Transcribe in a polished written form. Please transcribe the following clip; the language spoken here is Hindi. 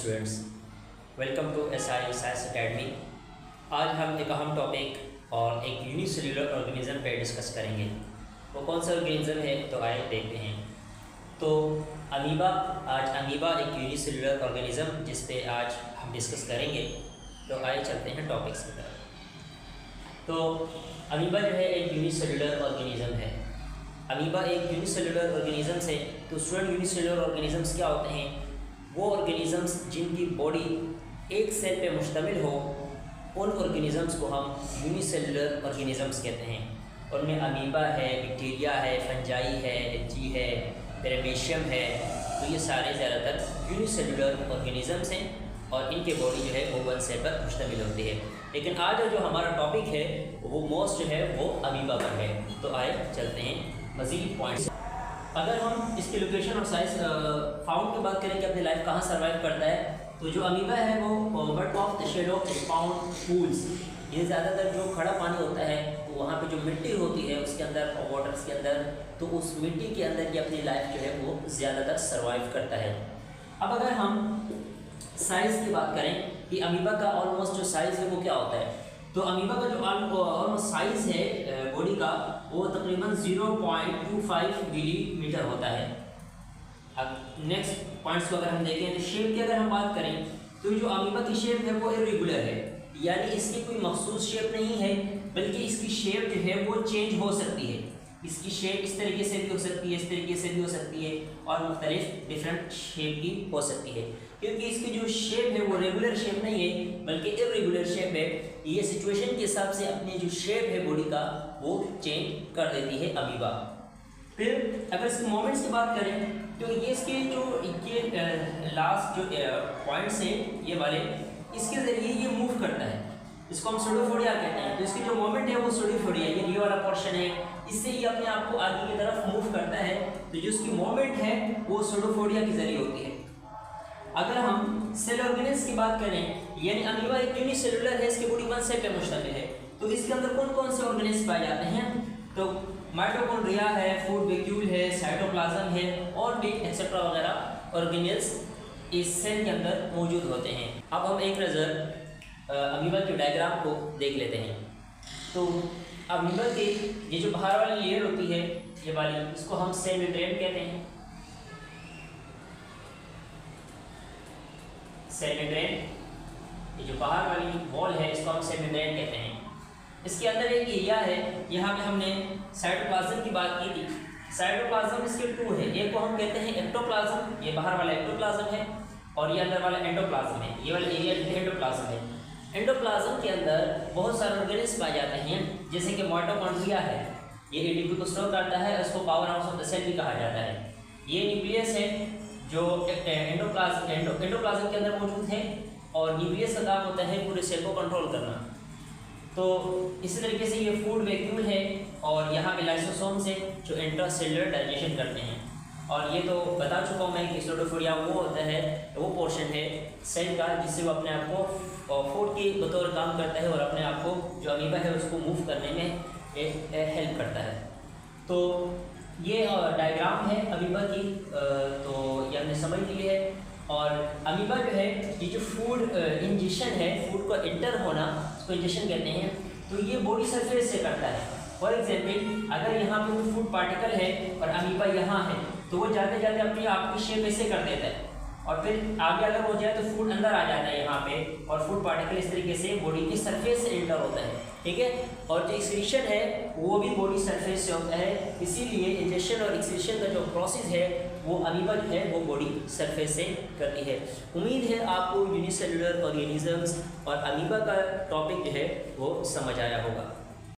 Students, welcome to SI science academy. आज हम एक अहम टॉपिक और एक यूनिसेल्युलर ऑर्गेनिज्म पे डिस्कस करेंगे। वो कौन सा ऑर्गेनिज्म है तो आइए देखते हैं। तो अमीबा, आज अमीबा एक यूनिसेल्युलर ऑर्गेनिज्म जिस पे आज हम डिस्कस करेंगे। तो आइए चलते हैं टॉपिक्स की तरफ। तो अमीबा जो है एक यूनिसेल्युलर ऑर्गेनिज्म है। अमीबा एक यूनिसेल्युलर ऑर्गेनिजम्स है। तो स्टूडेंट, यूनिसेल्युलर ऑर्गेनिजम्स क्या होते हैं? वो ऑर्गेनिजम्स जिनकी बॉडी एक सेल पे मुश्तमिल हो, उन ऑर्गेनिजम्स को हम यूनिसेल्युलर ऑर्गेनिजम्स कहते हैं। उनमें अमीबा है, बैक्टीरिया है, फंजाई है, एल्गी है, पेरामीशियम है। तो ये सारे ज़्यादातर यूनिसेल्युलर ऑर्गेनिजम्स हैं और इनके बॉडी जो है वो वन सेल पर मुश्तमिल होती है। लेकिन आज जो हमारा टॉपिक है वो मोस्ट जो है वो अमीबा पर है। तो आए चलते हैं मज़ीद पॉइंट्स। अगर हम इसकी लोकेशन और साइज फाउंड की बात करें कि अपनी लाइफ कहाँ सर्वाइव करता है, तो जो अमीबा है वो but of the shadow pound pools, ये ज़्यादातर जो खड़ा पानी होता है तो वहाँ पे जो मिट्टी होती है उसके अंदर और वाटर्स के अंदर, तो उस मिट्टी के अंदर ये अपनी लाइफ जो है वो ज़्यादातर सर्वाइव करता है। अब अगर हम साइज़ की बात करें कि अमीबा का ऑलमोस्ट जो साइज़ है वो क्या होता है, तो अमीबा का जो ऑलमोस्ट साइज़ है बॉडी का वो तकरीबन 0.25 मिलीमीटर होता है। अब नेक्स्ट पॉइंट्स को अगर हम देखें तो शेप की अगर हम बात करें तो जो अमीबा की शेप है वो इरेगुलर है, यानी इसकी कोई मखसूस शेप नहीं है, बल्कि इसकी शेप जो है वो चेंज हो सकती है। इसकी शेप इस तरीके से भी हो सकती है, इस तरीके से भी हो सकती है और मुख्तलिफ डिफरेंट शेप की हो सकती है। क्योंकि इसकी जो शेप है वो रेगुलर शेप नहीं है बल्कि इरेगुलर शेप है। ये सिचुएशन के हिसाब से अपनी जो शेप है बॉडी का वो चेंज कर देती है अमीबा। फिर अगर इसके मोमेंट्स की बात करें तो ये इसके जो ये लास्ट जो पॉइंट्स हैं ये वाले, इसके ज़रिए ये मूव करता है। इसको हम सूडोफोडिया कहते हैं। तो इसकी जो मोमेंट है वो सूडोफोडिया, ये वाला पोर्शन है, इससे ये अपने आप को आगे की तरफ मूव करता है। तो जो इसकी मोमेंट है वो सूडोफोडिया के जरिए होती है। अगर हम सेल ऑर्गेनिज्म की बात करें, यानी अमीबा एक यूनिसेल्युलर है, इसकी बॉडी वन सेल पे मुश्तमिल है। तो इसके अंदर कौन कौन से ऑर्गेनिज्म पाए जाते हैं? तो माइटोकॉन्ड्रिया है, फूड वैक्यूल है, साइटोप्लाज्म है और भी एक्सेट्रा वगैरह ऑर्गेनिज्म इस सेल के अंदर मौजूद होते हैं। अब हम एक नज़र अमीबा के डायग्राम को देख लेते हैं। तो अमीबा की ये जो बाहर वाली लेयर होती है ये वाली, इसको हम सेल मेम्ब्रेन कहते हैं। सेल मेम्ब्रेन, ये जो बाहर वाली वॉल है इसको हम सेल मेम्ब्रेन कहते हैं। इसके अंदर एक एरिया है, यहाँ पे हमने साइटोप्लाज्म की बात की थी। साइटोप्लाज्म इसके टू है, एक को हम कहते हैं एक्टोप्लाज्म, ये बाहर वाला एक्टोप्लाज्म है और ये अंदर वाला एंडोप्लाज्म है। ये वाला एरिया एंडोप्लाज्म है। एंडोप्लाज्म के अंदर बहुत सारे ऑर्गेनिज्म पाए जाते हैं, जैसे कि माइटोकॉन्ड्रिया है, ये एटीपी को स्टोर करता है, इसको power house of the cell भी कहा जाता है। ये न्यूक्लियस है जो एंडोप्लाज्म के अंदर मौजूद है और न्यूक्लियस का काम होता है पूरे सेल को कंट्रोल करना। तो इसी तरीके से ये फूड वैक्यूल है और यहाँ पे लाइसोसोम्स हैं जो इंट्रासेलुलर डाइजेशन करते हैं। और ये तो बता चुका हूँ मैं कि सूडोफोडिया वो होता है, वो पोर्शन है सेल का जिससे वो अपने आप को फूड के बतौर काम करता है और अपने आप को जो अमीबा है उसको मूव करने में हेल्प करता है। तो ये डायग्राम है अमीबा की, तो ये हमने समझ ली है। और अमीबा जो है ये जो फूड इंजेक्शन है, फूड को इंटर होना, उसको इंजेक्शन कहते हैं। तो ये बॉडी सरफेस से करता है। फॉर एग्जाम्पल अगर यहाँ पे कोई फूड पार्टिकल है और अमीबा यहाँ है तो वो जाते जाते अपनी आपकी शेप ऐसे कर देता है और फिर आगे अगर हो जाए तो फूड अंदर आ जाता है यहाँ पे और फूड पार्टिकल इस तरीके से बॉडी की सरफेस से एंटर होता है, ठीक है। और जो एक्सक्रीशन है वो भी बॉडी सरफेस से होता है, इसीलिए इंजेक्शन और एक्सक्रीशन का जो प्रोसेस है वो अमीबा जो है वो बॉडी सरफेस से करती है। उम्मीद है आपको यूनिसेल्युलर ऑर्गेनिजम्स और अमीबा का टॉपिक जो है वो समझ आया होगा।